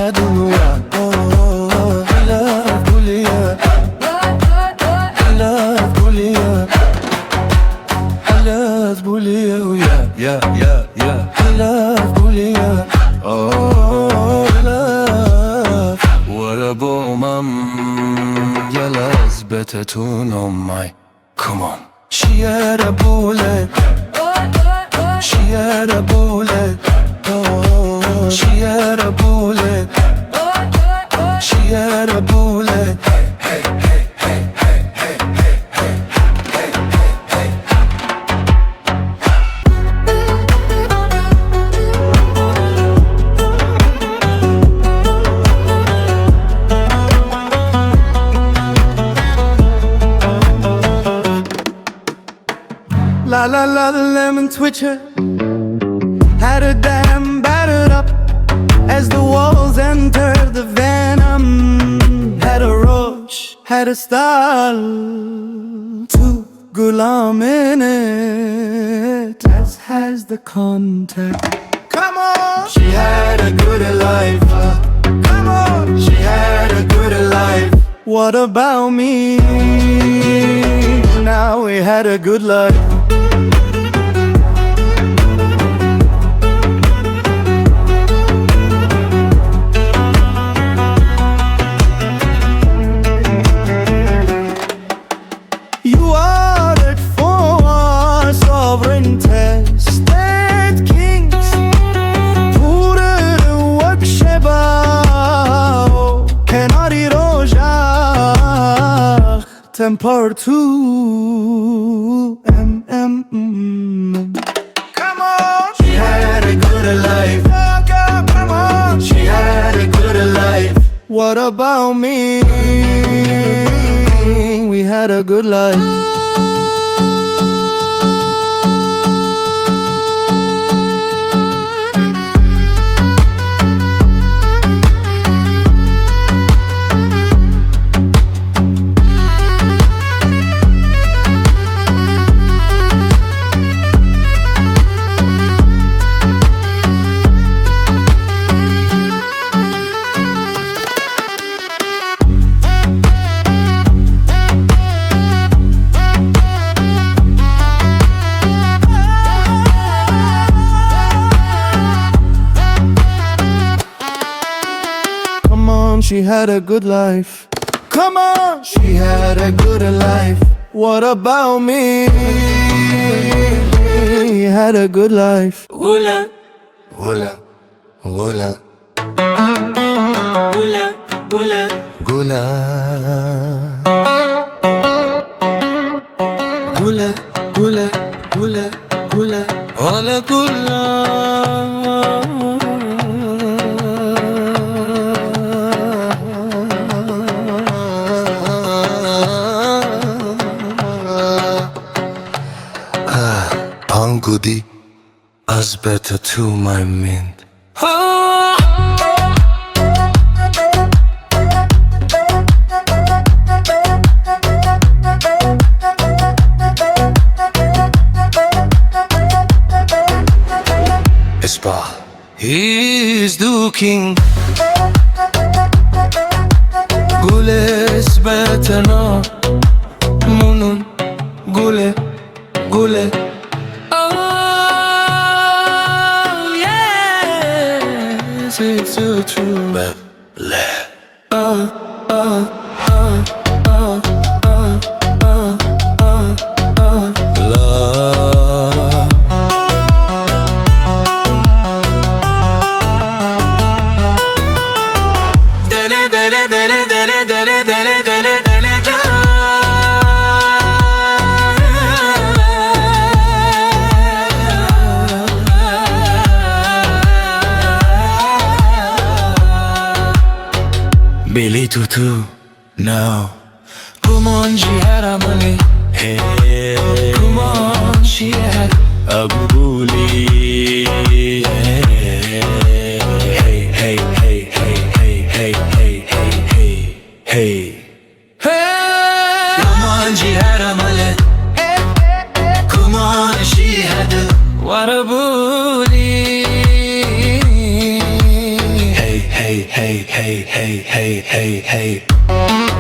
had a oh, I love Gule, I love Gule, I love Gule, yeah, I love Gule, oh, I love. What a bomb, yellow's better tune on my. Come on. She had a bullet. She had a bullet. Oh, she had a bullet. She had a bullet. Hey, hey, hey, hey, hey, hey, hey, hey, hey, La la la, the lemon twitcher had a dam battered up as the walls entered the venom. Had a roach, had a style, two gulam in it, as has the contact. Come on! She had a good life. Come on! She had a good life. What about me? Now we had a good life. You ordered for our sovereign tested kings, put it in work sheba, kenari rojah, temper to Come on! She had a good life. Come on! She had a good life. What about me? We had a good life. She had a good life. Come on! She had a good life. What about me? Had a good life. Gule, Gule, Gule, Gule, Gule, Gule, Gule, Gule, Gule, Gule, Gule, Gule. Goody, as better to my mint. Oh. Espa, he's the king. Gule is better no. Munun, Gule, Gule. It's so true. Billy Tutu, now. Kurmanci had a money. Hey, Kurmanci had a Gule. Hey, hey, hey, hey, hey, hey, hey, hey, hey, hey. Kurmanci had a money. Kurmanci had a what a booty. Hey, hey. hey, hey, hey, hey, hey, hey, hey.